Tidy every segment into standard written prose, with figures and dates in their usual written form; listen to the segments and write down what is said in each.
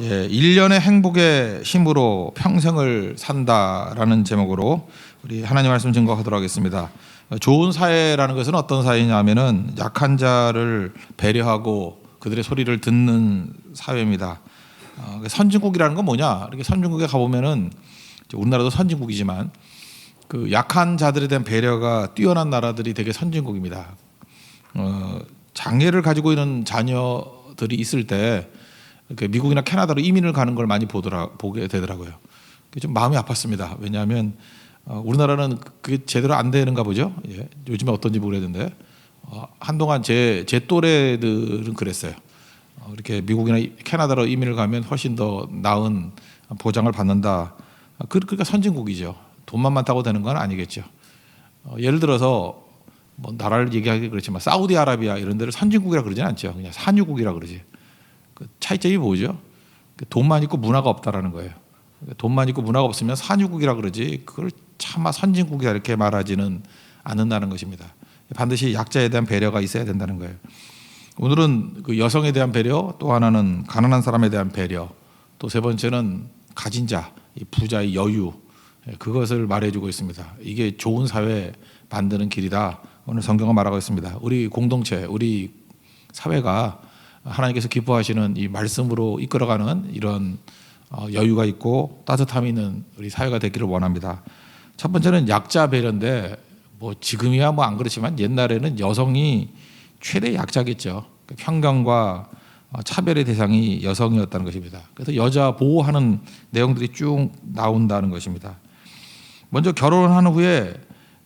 예, 1년의 행복의 힘으로 평생을 산다라는 제목으로 우리 하나님 말씀 증거하도록 하겠습니다. 좋은 사회라는 것은 어떤 사회냐면은 약한 자를 배려하고 그들의 소리를 듣는 사회입니다. 선진국이라는 건 뭐냐? 이렇게 선진국에 가보면은 우리나라도 선진국이지만 그 약한 자들에 대한 배려가 뛰어난 나라들이 되게 선진국입니다. 장애를 가지고 있는 자녀들이 있을 때 미국이나 캐나다로 이민을 가는 걸 많이 보게 되더라고요. 좀 마음이 아팠습니다. 왜냐하면 우리나라는 그게 제대로 안 되는가 보죠. 예. 요즘에 어떤지 모르겠는데 한동안 제 또래들은 그랬어요. 이렇게 미국이나 캐나다로 이민을 가면 훨씬 더 나은 보장을 받는다. 그러니까 선진국이죠. 돈만 많다고 되는 건 아니겠죠. 예를 들어서 뭐 나라를 얘기하기 그렇지만 사우디아라비아 이런 데를 선진국이라 그러지는 않죠. 그냥 산유국이라 그러지. 그 차이점이 뭐죠? 돈만 있고 문화가 없다라는 거예요. 돈만 있고 문화가 없으면 산유국이라 그러지 그걸 차마 선진국이다 이렇게 말하지는 않는다는 것입니다. 반드시 약자에 대한 배려가 있어야 된다는 거예요. 오늘은 그 여성에 대한 배려, 또 하나는 가난한 사람에 대한 배려, 또 세 번째는 가진 자, 부자의 여유, 그것을 말해주고 있습니다. 이게 좋은 사회 만드는 길이다. 오늘 성경은 말하고 있습니다. 우리 공동체, 우리 사회가 하나님께서 기뻐하시는 이 말씀으로 이끌어가는 이런 여유가 있고 따뜻함이 있는 우리 사회가 되기를 원합니다. 첫 번째는 약자 배려인데 뭐 지금이야 뭐 안 그렇지만 옛날에는 여성이 최대 약자겠죠. 편견과 차별의 대상이 여성이었다는 것입니다. 그래서 여자 보호하는 내용들이 쭉 나온다는 것입니다. 먼저 결혼한 후에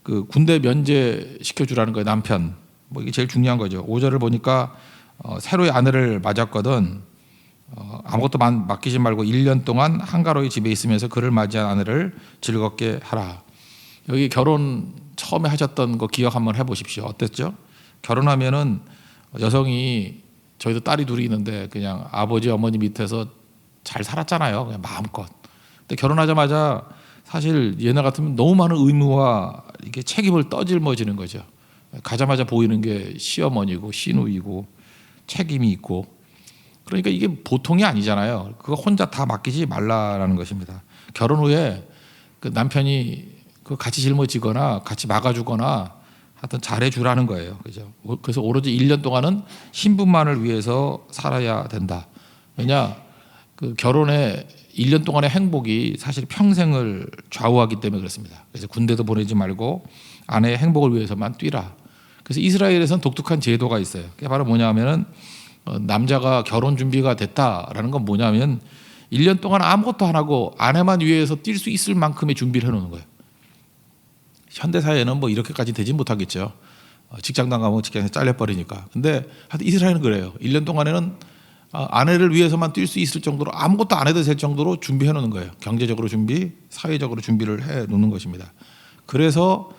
그 군대 면제시켜 주라는 거예요. 남편. 뭐 이게 제일 중요한 거죠. 5절을 보니까 새로의 아내를 맞았거든 아무것도 맡기지 말고 1년 동안 한가로이 집에 있으면서 그를 맞이한 아내를 즐겁게 하라. 여기 결혼 처음에 하셨던 거 기억 한번 해보십시오. 어땠죠? 결혼하면은 여성이 저희도 딸이 둘이 있는데 그냥 아버지 어머니 밑에서 잘 살았잖아요. 그냥 마음껏. 근데 결혼하자마자 사실 옛날 같으면 너무 많은 의무와 이게 책임을 떠짊어지는 거죠. 가자마자 보이는 게 시어머니고 시누이고 책임이 있고 그러니까 이게 보통이 아니잖아요. 그거 혼자 다 맡기지 말라라는 것입니다. 결혼 후에 그 남편이 그 같이 짊어지거나 같이 막아주거나 하여튼 잘해주라는 거예요. 그죠? 그래서 오로지 1년 동안은 신분만을 위해서 살아야 된다. 왜냐 그 결혼에 1년 동안의 행복이 사실 평생을 좌우하기 때문에 그렇습니다. 그래서 군대도 보내지 말고 아내의 행복을 위해서만 뛰라. 그래서 이스라엘에서는 독특한 제도가 있어요. 그게 바로 뭐냐면은 남자가 결혼 준비가 됐다라는 건 뭐냐면 1년 동안 아무것도 안 하고 아내만 위해서 뛸 수 있을 만큼의 준비를 해놓는 거예요. 현대 사회는 뭐 이렇게까지 되지 못하겠죠. 직장 나가면 직장에서 잘려버리니까. 근데 하여튼 이스라엘은 그래요. 1년 동안에는 아내를 위해서만 뛸 수 있을 정도로 아무것도 안 해도 될 정도로 준비해 놓는 거예요. 경제적으로 준비, 사회적으로 준비를 해 놓는 것입니다. 그래서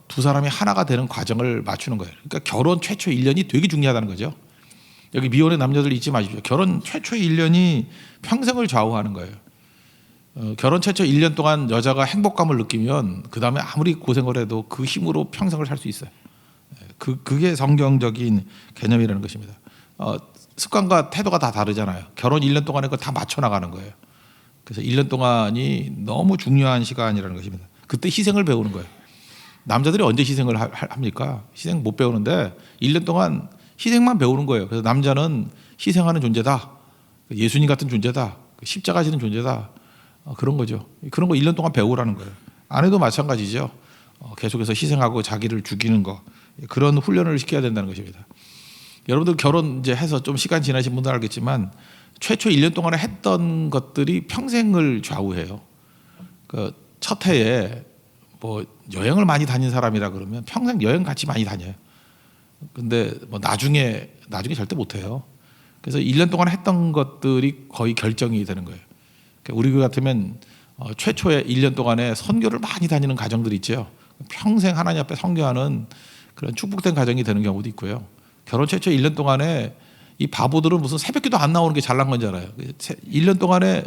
두 사람이 하나가 되는 과정을 맞추는 거예요. 그러니까 결혼 최초 1년이 되게 중요하다는 거죠. 여기 미혼의 남녀들 잊지 마십시오. 결혼 최초의 1년이 평생을 좌우하는 거예요. 결혼 최초 1년 동안 여자가 행복감을 느끼면 그 다음에 아무리 고생을 해도 그 힘으로 평생을 살 수 있어요. 그게 성경적인 개념이라는 것입니다. 습관과 태도가 다 다르잖아요. 결혼 1년 동안에 그거 다 맞춰 나가는 거예요. 그래서 1년 동안이 너무 중요한 시간이라는 것입니다. 그때 희생을 배우는 거예요. 남자들이 언제 희생을 합니까? 희생 못 배우는데 1년 동안 희생만 배우는 거예요. 그래서 남자는 희생하는 존재다. 예수님 같은 존재다. 십자가 지는 존재다. 그런 거죠. 그런 거 1년 동안 배우라는 거예요. 아내도 마찬가지죠. 계속해서 희생하고 자기를 죽이는 거. 그런 훈련을 시켜야 된다는 것입니다. 여러분들 결혼 이제 해서 좀 시간 지나신 분들 알겠지만 최초 1년 동안에 했던 것들이 평생을 좌우해요. 그 첫 해에 뭐 여행을 많이 다닌 사람이라 그러면 평생 여행 같이 많이 다녀요. 근데 뭐 나중에 절대 못 해요. 그래서 1년 동안 했던 것들이 거의 결정이 되는 거예요. 우리 교회 같으면 최초에 1년 동안에 선교를 많이 다니는 가정들이 있죠. 평생 하나님 앞에 선교하는 그런 축복된 가정이 되는 경우도 있고요. 결혼 최초 1년 동안에 이 바보들은 무슨 새벽기도 안 나오는 게 잘난 건 줄 알아요. 1년 동안에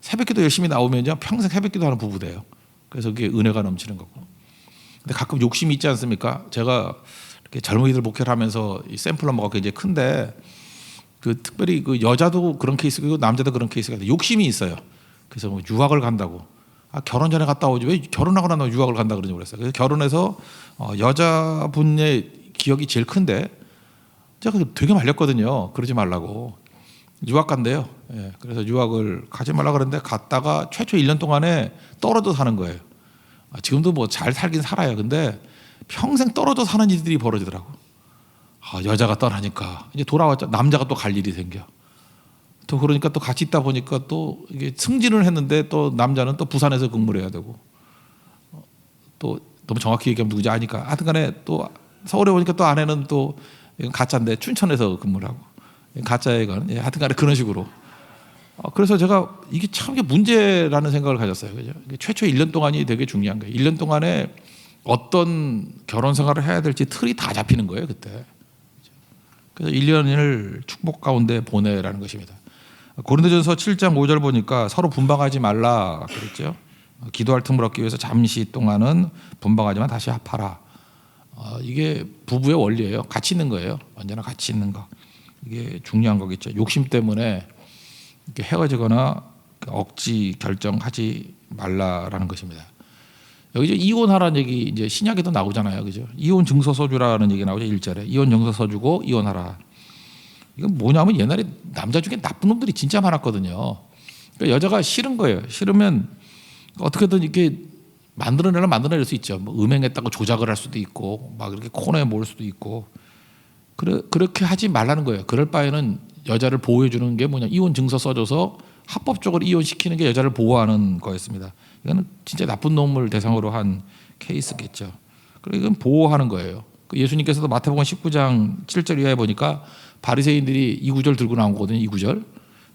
새벽기도 열심히 나오면요 평생 새벽기도 하는 부부 돼요. 그래서 그게 은혜가 넘치는 거고. 근데 가끔 욕심이 있지 않습니까? 제가 이렇게 젊은이들 목회를 하면서 이 샘플 넘버가 굉장히 큰데 그 특별히 그 여자도 그런 케이스가 있고 남자도 그런 케이스가 있어요. 욕심이 있어요. 그래서 뭐 유학을 간다고. 결혼 전에 갔다 오지 왜 결혼하고 나서 유학을 간다 그러는지 모르겠어요. 그래서 결혼해서 여자분의 기억이 제일 큰데 제가 되게 말렸거든요. 그러지 말라고. 유학 간대요. 예, 그래서 유학을 가지 말라 그랬는데 갔다가 최초 1년 동안에 떨어져 사는 거예요. 지금도 뭐 잘 살긴 살아요. 근데 평생 떨어져 사는 일들이 벌어지더라고. 여자가 떠나니까 이제 돌아왔죠. 남자가 또 갈 일이 생겨. 또 그러니까 또 같이 있다 보니까 또 이게 승진을 했는데 또 남자는 또 부산에서 근무를 해야 되고 또 너무 정확히 얘기하면 누구지 아니까 하여튼간에 또 서울에 오니까 또 아내는 또 이건 가짜인데 춘천에서 근무를 하고 가짜애가 하여튼간에 그런 식으로. 그래서 제가 이게 참 이게 문제라는 생각을 가졌어요. 그죠? 최초 1년 동안이 되게 중요한 거예요. 1년 동안에 어떤 결혼 생활을 해야 될지 틀이 다 잡히는 거예요 그때. 그래서 1년을 축복 가운데 보내라는 것입니다. 고린도전서 7장 5절 보니까 서로 분방하지 말라 그랬죠. 기도할 틈을 얻기 위해서 잠시 동안은 분방하지만 다시 합하라. 이게 부부의 원리예요. 같이 있는 거예요. 언제나 같이 있는 거. 이게 중요한 거겠죠. 욕심 때문에 이렇게 헤어지거나 억지 결정하지 말라라는 것입니다. 여기 이제 이혼하라는 얘기 이제 신약에도 나오잖아요. 그죠? 이혼 증서 써주라는 얘기 나오죠. 1절에. 이혼 증서 써주고 이혼하라. 이건 뭐냐면 옛날에 남자 중에 나쁜 놈들이 진짜 많았거든요. 그러니까 여자가 싫은 거예요. 싫으면 어떻게든 이렇게 만들어낼 수 있죠. 뭐 음행했다고 조작을 할 수도 있고 막 이렇게 코너에 몰 수도 있고 그렇게 하지 말라는 거예요. 그럴 바에는 여자를 보호해 주는 게 뭐냐 이혼 증서 써줘서 합법적으로 이혼시키는 게 여자를 보호하는 거였습니다. 이거는 진짜 나쁜 놈을 대상으로 한 케이스겠죠. 그리고 이건 보호하는 거예요. 예수님께서도 마태복음 19장 7절 이하에 보니까 바리새인들이 이 구절 들고 나온 거거든요. 이 구절.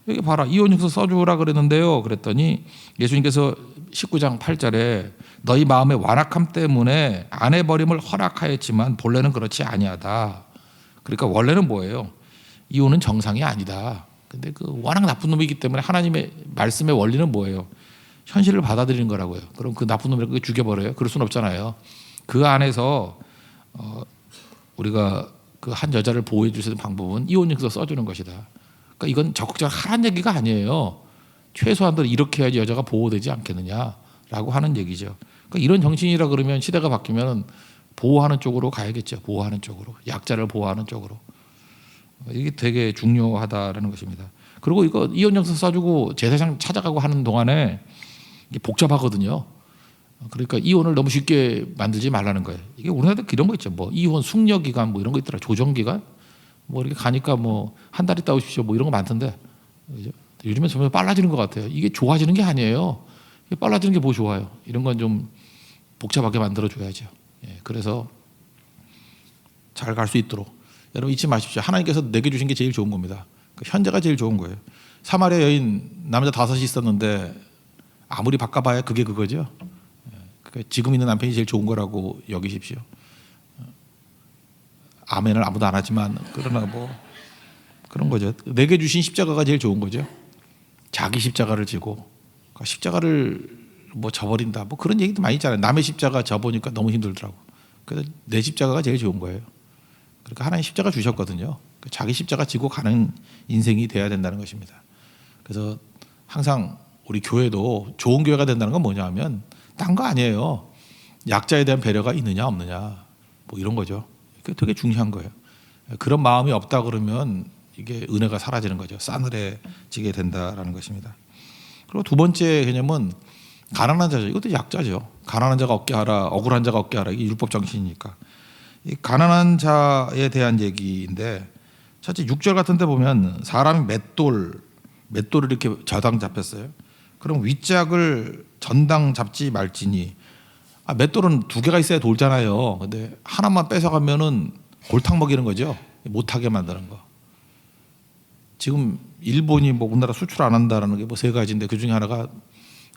여기 봐라. 이혼 증서 써주라 그랬는데요. 그랬더니 예수님께서 19장 8절에 너희 마음의 완악함 때문에 아내 버림을 허락하였지만 본래는 그렇지 아니하다. 그러니까 원래는 뭐예요? 이혼은 정상이 아니다. 근데 그 워낙 나쁜 놈이기 때문에 하나님의 말씀의 원리는 뭐예요? 현실을 받아들이는 거라고요. 그럼 그 나쁜 놈을 그렇게 죽여버려요? 그럴 수는 없잖아요. 그 안에서 우리가 그 한 여자를 보호해 줄 수 있는 방법은 이혼증서 써주는 것이다. 그러니까 이건 적극적으로 하라는 얘기가 아니에요. 최소한도 이렇게 해야지 여자가 보호되지 않겠느냐라고 하는 얘기죠. 그러니까 이런 정신이라 그러면 시대가 바뀌면 보호하는 쪽으로 가야겠죠. 보호하는 쪽으로. 약자를 보호하는 쪽으로. 이게 되게 중요하다라는 것입니다. 그리고 이거 이혼증서 써주고 제사장 찾아가고 하는 동안에 이게 복잡하거든요. 그러니까 이혼을 너무 쉽게 만들지 말라는 거예요. 이게 우리나라도 이런 거 있죠. 뭐 이혼 숙려 기간 뭐 이런 거 있더라. 조정 기간 뭐 이렇게 가니까 뭐 한 달 있다 오십시오. 뭐 이런 거 많던데 요즘에 점점 빨라지는 것 같아요. 이게 좋아지는 게 아니에요. 빨라지는 게 뭐 좋아요. 이런 건 좀 복잡하게 만들어 줘야죠. 그래서 잘 갈 수 있도록 여러분 잊지 마십시오. 하나님께서 내게 주신 게 제일 좋은 겁니다. 현재가 제일 좋은 거예요. 사마리아 여인 남자 5이 있었는데 아무리 바꿔봐야 그게 그거죠. 지금 있는 남편이 제일 좋은 거라고 여기십시오. 아멘을 아무도 안 하지만 그러나 뭐 그런 거죠. 내게 주신 십자가가 제일 좋은 거죠. 자기 십자가를 지고 십자가를 뭐 져버린다 뭐 그런 얘기도 많이 있잖아요. 남의 십자가 져보니까 너무 힘들더라고. 그래서 내 십자가가 제일 좋은 거예요. 그러니까 하나님 십자가 주셨거든요. 자기 십자가 지고 가는 인생이 돼야 된다는 것입니다. 그래서 항상 우리 교회도 좋은 교회가 된다는 건 뭐냐 하면 딴 거 아니에요. 약자에 대한 배려가 있느냐 없느냐 뭐 이런 거죠. 그게 되게 중요한 거예요. 그런 마음이 없다 그러면 이게 은혜가 사라지는 거죠. 싸늘해지게 된다라는 것입니다. 그리고 두 번째 개념은 가난한 자죠. 이것도 약자죠. 가난한 자가 얻게 하라, 억울한 자가 얻게 하라. 이게 율법 정신이니까. 이 가난한 자에 대한 얘기인데 첫째 6절 같은 데 보면 사람이 맷돌을 이렇게 저당 잡혔어요. 그럼 윗짝을 전당 잡지 말지니 맷돌은 2개가 있어야 돌잖아요. 근데 하나만 뺏어가면은 골탕 먹이는 거죠. 못하게 만드는 거. 지금 일본이 뭐 우리나라 수출 안 한다라는 게 뭐 3가지인데 그 중에 하나가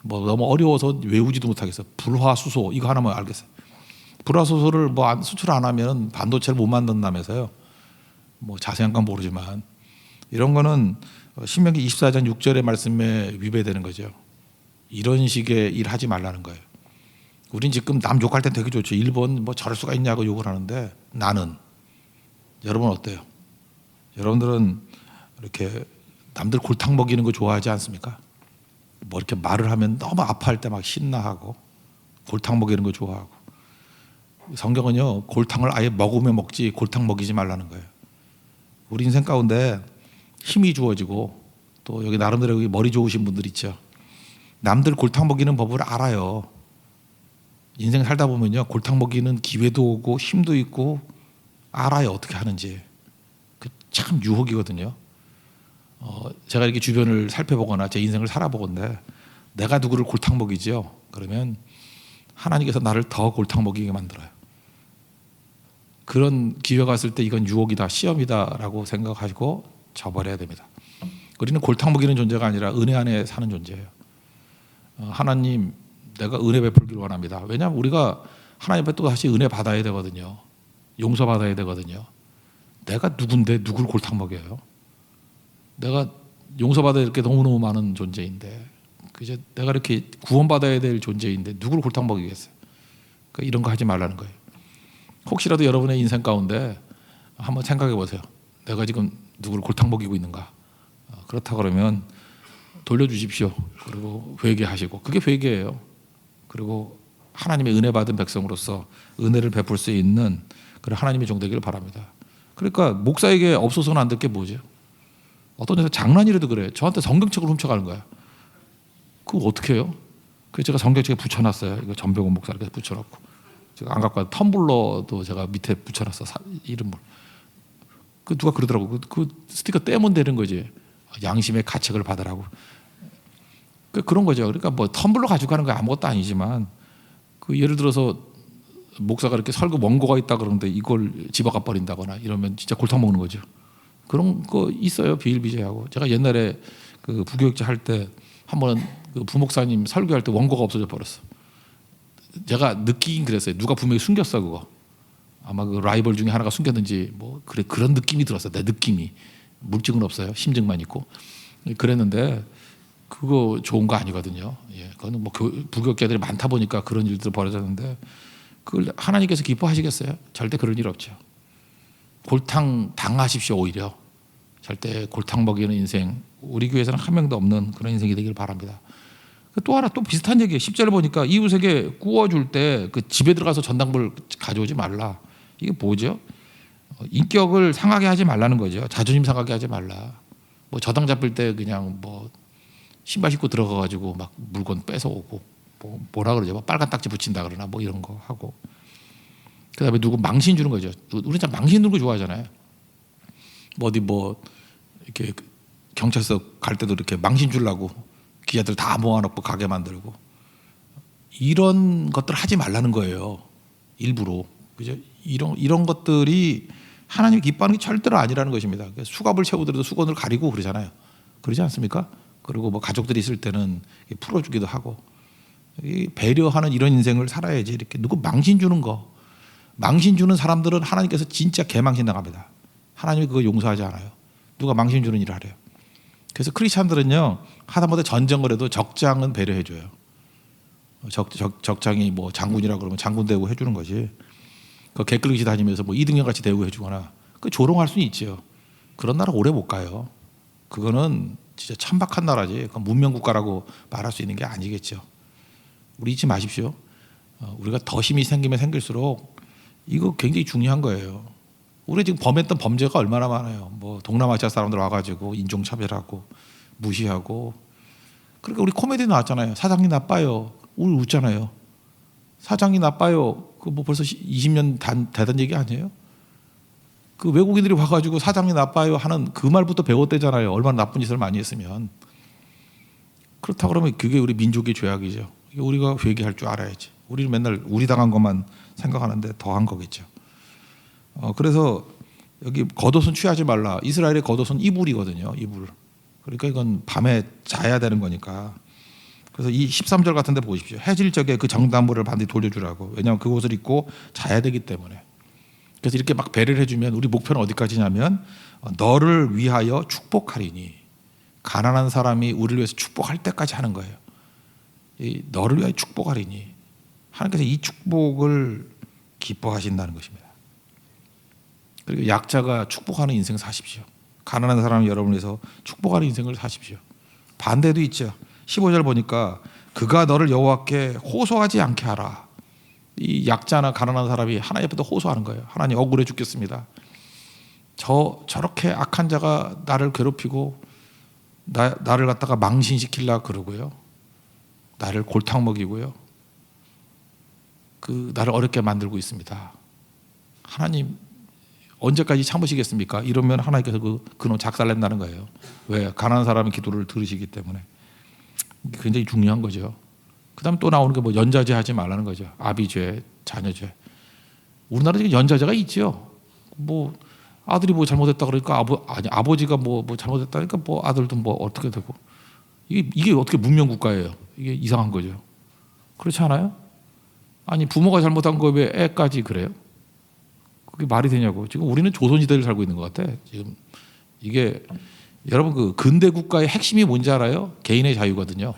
뭐 너무 어려워서 외우지도 못하겠어. 불화수소 이거 하나만 알겠어요. 불화수소를 뭐 수출 안 하면 반도체를 못 만든다면서요. 뭐 자세한 건 모르지만 이런 거는 신명기 24장 6절의 말씀에 위배되는 거죠. 이런 식의 일 하지 말라는 거예요. 우린 지금 남 욕할 땐 되게 좋죠. 일본 뭐 저럴 수가 있냐고 욕을 하는데 나는 여러분 어때요? 여러분들은 이렇게 남들 골탕 먹이는 거 좋아하지 않습니까? 뭐 이렇게 말을 하면 너무 아파할 때 막 신나하고 골탕 먹이는 거 좋아하고. 성경은요, 골탕을 아예 먹으면 먹지 골탕 먹이지 말라는 거예요. 우리 인생 가운데 힘이 주어지고 또 여기 나름대로 머리 좋으신 분들 있죠. 남들 골탕 먹이는 법을 알아요. 인생 살다 보면요, 골탕 먹이는 기회도 오고 힘도 있고 알아요, 어떻게 하는지. 참 유혹이거든요. 제가 이렇게 주변을 살펴보거나 제 인생을 살아보건데 내가 누구를 골탕 먹이죠? 그러면 하나님께서 나를 더 골탕 먹이게 만들어요. 그런 기회가 왔을 때 이건 유혹이다, 시험이다라고 생각하시고 저버려야 됩니다. 우리는 골탕 먹이는 존재가 아니라 은혜 안에 사는 존재예요. 하나님, 내가 은혜 베풀기를 원합니다. 왜냐하면 우리가 하나님 앞에 또 다시 은혜 받아야 되거든요. 용서받아야 되거든요. 내가 누군데 누굴 골탕 먹여요? 내가 용서받아야 될 게 너무너무 많은 존재인데, 그저 내가 이렇게 구원받아야 될 존재인데 누굴 골탕 먹이겠어요? 그러니까 이런 거 하지 말라는 거예요. 혹시라도 여러분의 인생 가운데 한번 생각해 보세요. 내가 지금 누구를 골탕 먹이고 있는가? 그렇다 그러면 돌려주십시오. 그리고 회개하시고, 그게 회개예요. 그리고 하나님의 은혜 받은 백성으로서 은혜를 베풀 수 있는 그런 하나님의 종 되기를 바랍니다. 그러니까 목사에게 없어서는 안 될 게 뭐죠? 어떤 데서 장난이라도 그래. 저한테 성경책을 훔쳐가는 거야. 그거 어떻게 해요? 그래서 제가 성경책에 붙여놨어요. 이거 전병훈 목사 이렇게 붙여놓고, 제가 안 갖고 와. 텀블러도 제가 밑에 붙여놨어, 이름을. 그 누가 그러더라고. 그 스티커 떼면 되는 거지. 양심의 가책을 받으라고. 그런 거죠. 그러니까 뭐 텀블러 가지고 가는 거 아무것도 아니지만, 그 예를 들어서 목사가 이렇게 설교 원고가 있다 그러는데 이걸 집어가 버린다거나 이러면 진짜 골탕 먹는 거죠. 그런 거 있어요, 비일비재하고. 제가 옛날에 그 부교육자 할 때 한 번은 그 부목사님 설교할 때 원고가 없어져 버렸어. 제가 느끼긴 그랬어요. 누가 분명히 숨겼어, 그거. 아마 그 라이벌 중에 하나가 숨겼는지 뭐 그런 느낌이 들었어요. 내 느낌이. 물증은 없어요. 심증만 있고. 그랬는데 그거 좋은 거 아니거든요. 예, 그거는 뭐 부교육자들이 많다 보니까 그런 일들이 벌어졌는데, 그걸 하나님께서 기뻐하시겠어요? 절대 그런 일 없죠. 골탕 당하십시오. 오히려 절대 골탕 먹이는 인생, 우리 교회에서는 한 명도 없는 그런 인생이 되길 바랍니다. 또 하나 또 비슷한 얘기예요. 10절을 보니까 이웃에게 구워줄 때 그 집에 들어가서 전당불 가져오지 말라. 이게 뭐죠? 인격을 상하게 하지 말라는 거죠. 자존심 상하게 하지 말라. 뭐 저당 잡힐 때 그냥 뭐 신발 신고 들어가가지고 막 물건 뺏어오고, 뭐라 그러죠? 빨간 딱지 붙인다 그러나 뭐 이런 거 하고. 그다음에 누구 망신 주는 거죠. 우리 참 망신 주는 거 좋아하잖아요. 어디 뭐 이렇게 경찰서 갈 때도 이렇게 망신 주려고 기자들 다 모아놓고 가게 만들고, 이런 것들 하지 말라는 거예요. 일부러. 그죠? 이런 것들이 하나님이 기뻐하는 게 절대로 아니라는 것입니다. 수갑을 채우더라도 수건을 가리고 그러잖아요. 그러지 않습니까? 그리고 뭐 가족들이 있을 때는 풀어주기도 하고, 배려하는 이런 인생을 살아야지. 이렇게 누구 망신 주는 거, 망신 주는 사람들은 하나님께서 진짜 개망신 당합니다. 하나님이 그거 용서하지 않아요. 누가 망신 주는 일을 하래요. 그래서 크리스찬들은요, 하다못해 전쟁을 해도 적장은 배려해줘요. 적장이 뭐 장군이라 그러면 장군 대우 해주는 거지. 그 개끌듯이 다니면서 뭐 이등병 같이 대우해주거나, 그 조롱할 수는 있죠. 그런 나라 오래 못 가요. 그거는 진짜 천박한 나라지. 문명 국가라고 말할 수 있는 게 아니겠죠. 우리 잊지 마십시오. 우리가 더 힘이 생기면 생길수록 이거 굉장히 중요한 거예요. 우리 지금 범했던 범죄가 얼마나 많아요. 뭐 동남아시아 사람들 와가지고 인종차별하고 무시하고. 그러니까 우리 코미디 나왔잖아요. 사장님 나빠요. 우리 웃잖아요. 사장님 나빠요. 그 뭐 벌써 20년 되던 얘기 아니에요? 그 외국인들이 와가지고 사장님 나빠요 하는 그 말부터 배웠대잖아요. 얼마나 나쁜 짓을 많이 했으면. 그렇다 그러면 그게 우리 민족의 죄악이죠. 우리가 회개할 줄 알아야지. 우리는 맨날 우리 당한 것만 생각하는데 더한 거겠죠. 그래서 여기 겉옷은 취하지 말라. 이스라엘의 겉옷은 이불이거든요. 이불. 그러니까 이건 밤에 자야 되는 거니까. 그래서 이 13절 같은 데 보십시오. 해질 적에 그 정단물을 반드시 돌려주라고. 왜냐하면 그 옷을 입고 자야 되기 때문에. 그래서 이렇게 막 배려를 해주면 우리 목표는 어디까지냐면, 너를 위하여 축복하리니. 가난한 사람이 우리를 위해서 축복할 때까지 하는 거예요. 이 너를 위하여 축복하리니. 하나님께서 이 축복을 기뻐하신다는 것입니다. 그리고 약자가 축복하는 인생 사십시오. 가난한 사람 여러분을 위해서 축복하는 인생을 사십시오. 반대도 있죠. 15절 보니까 그가 너를 여호와께 호소하지 않게 하라. 이 약자나 가난한 사람이 하나님 앞에 호소하는 거예요. 하나님 억울해 죽겠습니다. 저렇게 악한 자가 나를 괴롭히고 나를 갖다가 망신시키려고 그러고요. 나를 골탕 먹이고요. 나를 어렵게 만들고 있습니다. 하나님 언제까지 참으시겠습니까? 이러면 하나님께서 그놈 작살낸다는 거예요. 왜? 가난한 사람의 기도를 들으시기 때문에. 굉장히 중요한 거죠. 그 다음에 또 나오는 게 뭐 연자제 하지 말라는 거죠. 아비죄, 자녀죄. 우리나라에 지금 연자제가 있죠. 뭐 아들이 뭐 잘못했다 그러니까 아버지가 뭐 잘못했다니까 뭐 아들도 뭐 어떻게 되고. 이게 어떻게 문명 국가예요. 이게 이상한 거죠. 그렇지 않아요? 아니 부모가 잘못한 거 왜 애까지 그래요? 그게 말이 되냐고. 지금 우리는 조선시대를 살고 있는 것 같아. 지금 이게 여러분 그 근대 국가의 핵심이 뭔지 알아요? 개인의 자유거든요.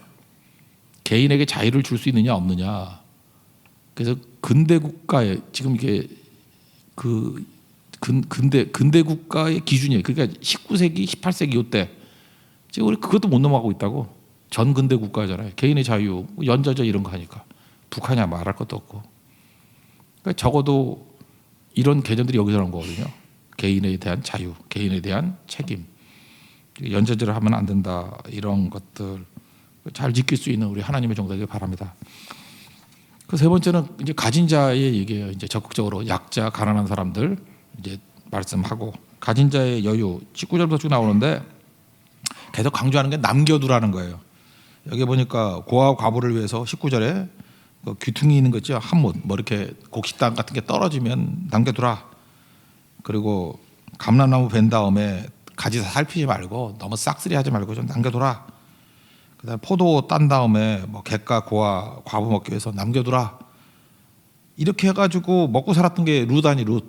개인에게 자유를 줄 수 있느냐 없느냐. 그래서 근대 국가에 지금 이게 근대 국가의 기준이에요. 그러니까 19세기, 18세기 이때 지금 우리 그것도 못 넘어가고 있다고. 전 근대 국가잖아요. 개인의 자유, 연좌제 이런 거 하니까 북한이야 말할 것도 없고. 그러니까 적어도 이런 개념들이 여기서 나온 거거든요. 개인에 대한 자유, 개인에 대한 책임. 연좌제를 하면 안 된다. 이런 것들 잘 지킬 수 있는 우리 하나님의 종되길 바랍니다. 그 세 번째는 이제 가진 자의 얘기예요. 이제 적극적으로 약자, 가난한 사람들 이제 말씀하고 가진 자의 여유 19절부터 쭉 나오는데 계속 강조하는 게 남겨두라는 거예요. 여기 보니까 고아와 과부를 위해서 19절에 귀퉁이 있는 거 있죠. 한못 뭐 이렇게 곡식당 같은 게 떨어지면 남겨두라. 그리고 감람나무 벤 다음에 가지 살피지 말고 너무 싹쓸이하지 말고 좀 남겨두라. 그다음 포도 딴 다음에 뭐 객과 고아 과부 먹기 위해서 남겨두라. 이렇게 해가지고 먹고 살았던 게 룻.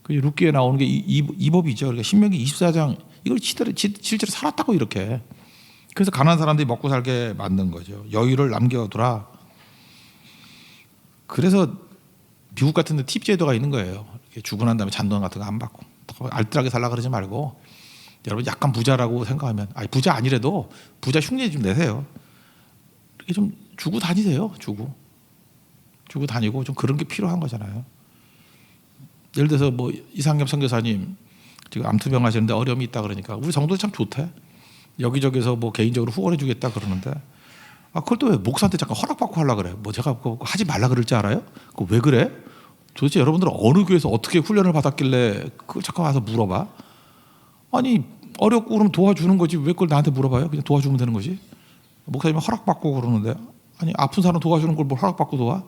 그 룻기에 나오는 게 이 법이죠. 그러니까 신명기 24장 이걸 실제로 살았다고 이렇게. 그래서 가난한 사람들이 먹고 살게 만든 거죠. 여유를 남겨두라. 그래서 미국 같은 데 팁 제도가 있는 거예요. 주고 난 다음에 잔돈 같은 거 안 받고 알뜰하게 살라 그러지 말고 여러분 약간 부자라고 생각하면 부자 아니래도 부자 흉내 좀 내세요. 이렇게 좀 주고 다니세요. 주고 다니고 좀 그런 게 필요한 거잖아요. 예를 들어서 뭐 이상엽 선교사님 지금 암투병 하시는데 어려움이 있다 그러니까 우리 성도 참 좋대. 여기저기서 뭐 개인적으로 후원해 주겠다 그러는데 그걸 또 왜 목사한테 잠깐 허락받고 하려고 그래. 뭐 제가 그거 하지 말라 그럴 줄 알아요? 그거 왜 그래? 도대체 여러분들은 어느 교회에서 어떻게 훈련을 받았길래 그걸 잠깐 와서 물어봐? 아니 어렵고 그러면 도와주는 거지 왜 그걸 나한테 물어봐요? 그냥 도와주면 되는 거지. 목사님이 허락받고 그러는데 아니 아픈 사람 도와주는 걸 뭘 허락받고 도와?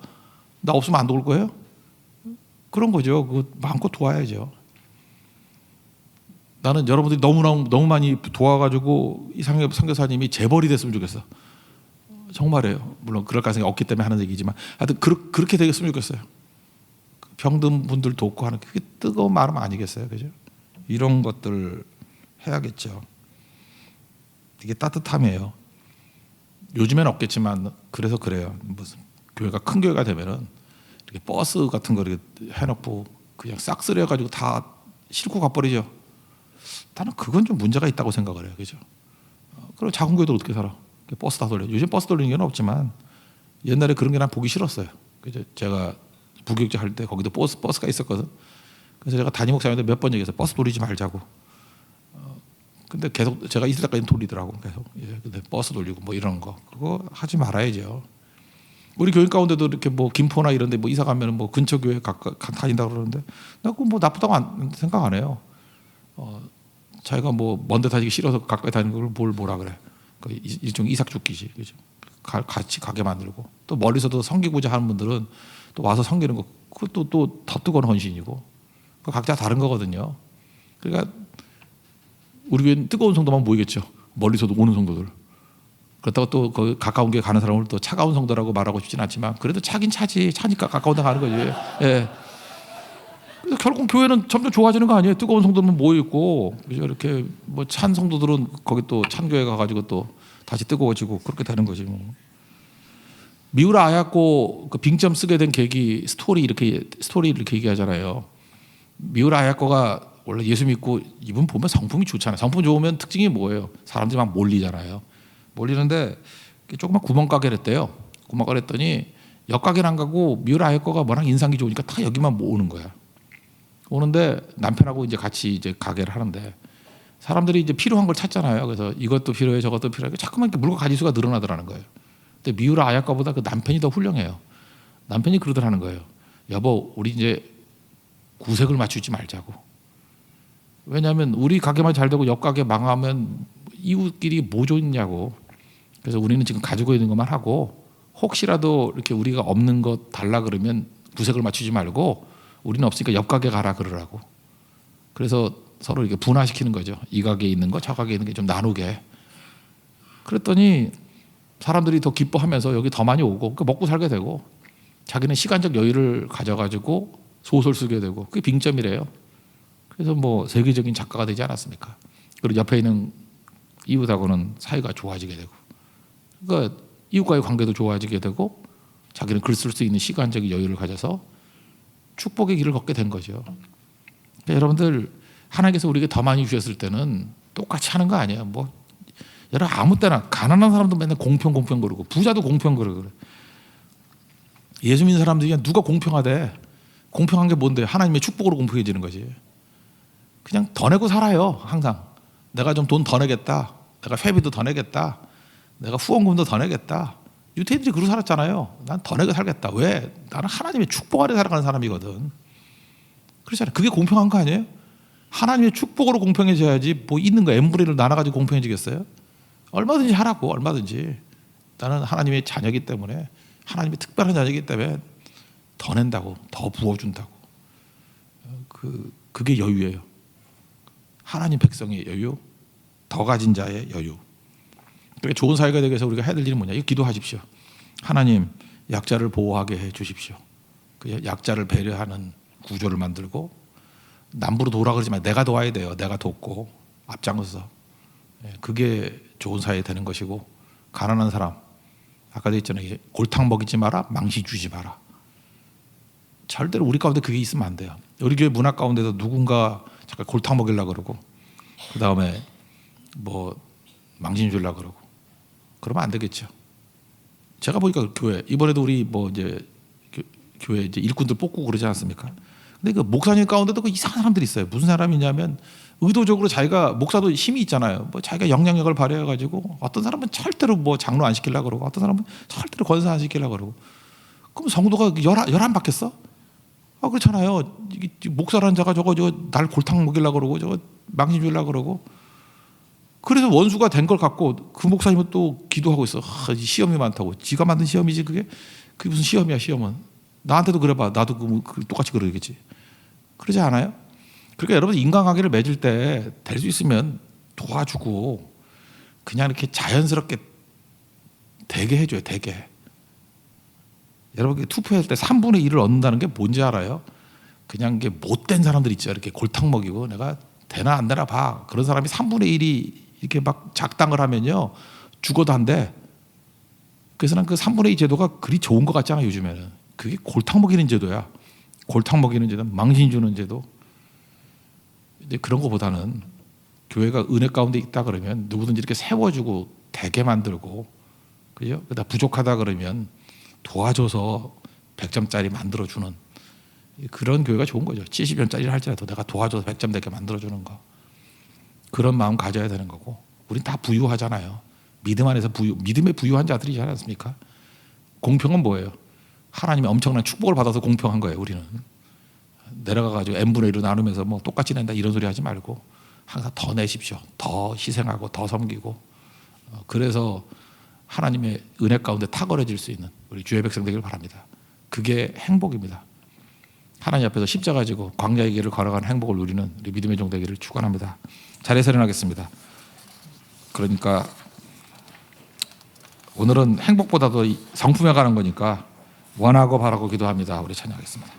나 없으면 안 도울 거예요? 그런 거죠. 그거 마음껏 도와야죠. 나는 여러분들이 너무 많이 도와가지고 이상엽 선교사님이 재벌이 됐으면 좋겠어. 정말이에요. 물론 그럴 가능성이 없기 때문에 하는 얘기지만 하여튼 그렇게 되겠으면 좋겠어요. 병든 분들 돕고 하는 그게 뜨거운 마음 아니겠어요, 그죠? 이런 것들 해야겠죠. 이게 따뜻함이에요. 요즘엔 없겠지만 그래서 그래요. 무슨 교회가 큰 교회가 되면은 이렇게 버스 같은 거 이렇게 해놓고 그냥 싹 쓸어가지고 다 싣고 가버리죠. 나는 그건 좀 문제가 있다고 생각을 해요, 그죠? 그럼 작은 교회도 어떻게 살아? 버스 다 돌려. 요즘 버스 돌리는 게 없지만 옛날에 그런 게 난 보기 싫었어요. 그죠? 제가 부교육자 할 때 거기도 버스가 있었거든. 그래서 제가 담임 목사님한테 몇 번 얘기해서 버스 돌리지 말자고. 근데 계속 제가 있을 때까지 돌리더라고. 계속. 근데 버스 돌리고 뭐 이런 거 그거 하지 말아야죠. 우리 교인 가운데도 이렇게 뭐 김포나 이런데 뭐 이사 가면 뭐 근처 교회 다닌다 그러는데 나 그거 뭐 나쁘다고 생각 안 해요. 자기가 뭐 먼데 다니기 싫어서 가까이 다니는 걸 뭐라 그래. 그 일종의 이삭죽기지, 그죠? 같이 가게 만들고 또 멀리서도 섬기고자 하는 분들은 또 와서 섬기는 거 그것도 또 더 뜨거운 헌신이고 각자 다른 거거든요. 그러니까 우리 교회는 뜨거운 성도만 모이겠죠. 멀리서도 오는 성도들. 그렇다고 또 그 가까운 게 가는 사람을 또 차가운 성도라고 말하고 싶진 않지만 그래도 차긴 차지. 차니까 가까운 데 가는 거지. 예. 그래서 결국 교회는 점점 좋아지는 거 아니에요? 뜨거운 성도들만 모여 있고 그죠? 이렇게 뭐 찬 성도들은 거기 또 찬 교회 가가지고 또 다시 뜨거워지고 그렇게 되는 거지 뭐. 미우라 아야코 그 빙점 쓰게 된 계기 스토리 이렇게 얘기하잖아요. 미우라 아야코가 원래 예수 믿고 이분 보면 성품이 좋잖아요. 성품 좋으면 특징이 뭐예요? 사람들이 막 몰리잖아요. 몰리는데 조그만 구멍가게를 했대요. 구멍가게 했더니 옆가게는 안 가고 미우라 거가 뭐랑 인상이 좋으니까 다 여기만 오는 거야. 오는데 남편하고 이제 같이 이제 가게를 하는데 사람들이 이제 필요한 걸 찾잖아요. 그래서 이것도 필요해, 저것도 필요해. 자꾸만 이렇게 물건 가지수가 늘어나더라는 거예요. 근데 미우라 아야과보다 그 남편이 더 훌륭해요. 남편이 그러더라는 거예요. 여보, 우리 이제 구색을 맞추지 말자고. 왜냐하면 우리 가게만 잘 되고 옆 가게 망하면 이웃끼리 뭐 좋냐고. 그래서 우리는 지금 가지고 있는 것만 하고 혹시라도 이렇게 우리가 없는 것 달라 그러면 구색을 맞추지 말고 우리는 없으니까 옆 가게 가라 그러라고. 그래서 서로 이렇게 분화시키는 거죠. 이 가게에 있는 거, 저 가게에 있는 게 좀 나누게. 그랬더니 사람들이 더 기뻐하면서 여기 더 많이 오고 먹고 살게 되고 자기는 시간적 여유를 가져가지고 소설 쓰게 되고 그게 빙점이래요. 그래서 뭐 세계적인 작가가 되지 않았습니까? 그리고 옆에 있는 이웃하고는 사이가 좋아지게 되고 그러니까 이웃과의 관계도 좋아지게 되고 자기는 글 쓸 수 있는 시간적인 여유를 가져서 축복의 길을 걷게 된 거죠. 그러니까 여러분들 하나님께서 우리에게 더 많이 주셨을 때는 똑같이 하는 거 아니에요. 뭐 여러분 아무 때나 가난한 사람도 맨날 공평 그러고 부자도 공평 그러고 예수 믿는 사람들이 그냥 누가 공평하대. 공평한 게 뭔데? 하나님의 축복으로 공평해지는 거지. 그냥 더 내고 살아요. 항상 내가 좀 돈 더 내겠다. 내가 회비도 더 내겠다. 내가 후원금도 더 내겠다. 유태인들이 그러고 살았잖아요. 난 더 내고 살겠다. 왜? 나는 하나님의 축복 아래 살아가는 사람이거든. 그렇잖아요. 그게 공평한 거 아니에요? 하나님의 축복으로 공평해져야지 뭐 있는 거 n분의 1을 나눠가지고 공평해지겠어요? 얼마든지 하라고. 얼마든지. 나는 하나님의 자녀이기 때문에 하나님의 특별한 자녀이기 때문에 더 낸다고. 더 부어준다고. 그게 여유예요. 하나님 백성의 여유, 더 가진 자의 여유. 그러니까 좋은 사회가 되기 위해서 우리가 해야 될 일은 뭐냐? 이거 기도하십시오. 하나님 약자를 보호하게 해 주십시오. 그 약자를 배려하는 구조를 만들고 남부로 도우라 그러지만 내가 도와야 돼요. 내가 돕고 앞장서서. 그게 좋은 사회 되는 것이고 가난한 사람 아까도 했잖아요. 골탕 먹이지 마라, 망신 주지 마라. 절대로 우리 가운데 그게 있으면 안 돼요. 우리 교회 문화 가운데도 누군가 잠깐 골탕 먹이려고 그러고 그 다음에 뭐 망신 주려고 그러고 그러면 안 되겠죠. 제가 보니까 교회 이번에도 우리 뭐 이제 교회 이제 일꾼들 뽑고 그러지 않습니까? 근데 그 목사님 가운데도 그 이상한 사람들이 있어요. 무슨 사람이냐면 의도적으로 자기가 목사도 힘이 있잖아요. 뭐 자기가 영향력을 발휘해가지고 어떤 사람은 절대로 뭐 장로 안 시키려고 그러고 어떤 사람은 절대로 권사 안 시키려고 그러고 그럼 성도가 열한 받겠어? 아 그렇잖아요. 목사라는 자가 저거 날 골탕 먹이려고 그러고 저거 망신 주려고 그러고 그래서 원수가 된 걸 갖고 그 목사님은 또 기도하고 있어. 시험이 많다고. 지가 만든 시험이지 그게 무슨 시험이야 시험은. 나한테도 그래봐. 나도 똑같이 그러겠지. 그러지 않아요? 그러니까 여러분 인간관계를 맺을 때 될 수 있으면 도와주고 그냥 이렇게 자연스럽게 되게 해줘요. 되게. 여러분 투표할 때 3분의 1을 얻는다는 게 뭔지 알아요? 그냥 게 못된 사람들 있죠. 이렇게 골탕 먹이고 내가 되나 안 되나 봐. 그런 사람이 3분의 1이 이렇게 막 작당을 하면요. 죽어도 안 돼. 그래서 난 그 3분의 2 제도가 그리 좋은 것 같잖아 요즘에는. 그게 골탕 먹이는 제도야. 골탕 먹이는 제도, 망신 주는 제도. 근데 그런 것보다는 교회가 은혜 가운데 있다 그러면 누구든지 이렇게 세워주고 되게 만들고 그죠? 그러다 부족하다 그러면 도와줘서 100점짜리 만들어주는 그런 교회가 좋은 거죠. 70점짜리를 할지라도 내가 도와줘서 100점 되게 만들어주는 거. 그런 마음 가져야 되는 거고 우린 다 부유하잖아요. 믿음 안에서 믿음에 부유한 자들이지 않습니까? 공평은 뭐예요? 하나님의 엄청난 축복을 받아서 공평한 거예요. 우리는 내려가가지고 n분의 1로 나누면서 뭐 똑같이 낸다 이런 소리 하지 말고 항상 더 내십시오. 더 희생하고 더 섬기고 그래서 하나님의 은혜 가운데 탁월해질 수 있는 우리 주의 백성 되길 바랍니다. 그게 행복입니다. 하나님 앞에서 십자가 지고 광야의 길을 걸어가는 행복을 누리는 우리 믿음의 종 되기를 축원합니다. 자리에서 일어나겠습니다. 그러니까 오늘은 행복보다도 성품에 관한 거니까 원하고 바라고 기도합니다. 우리 찬양하겠습니다.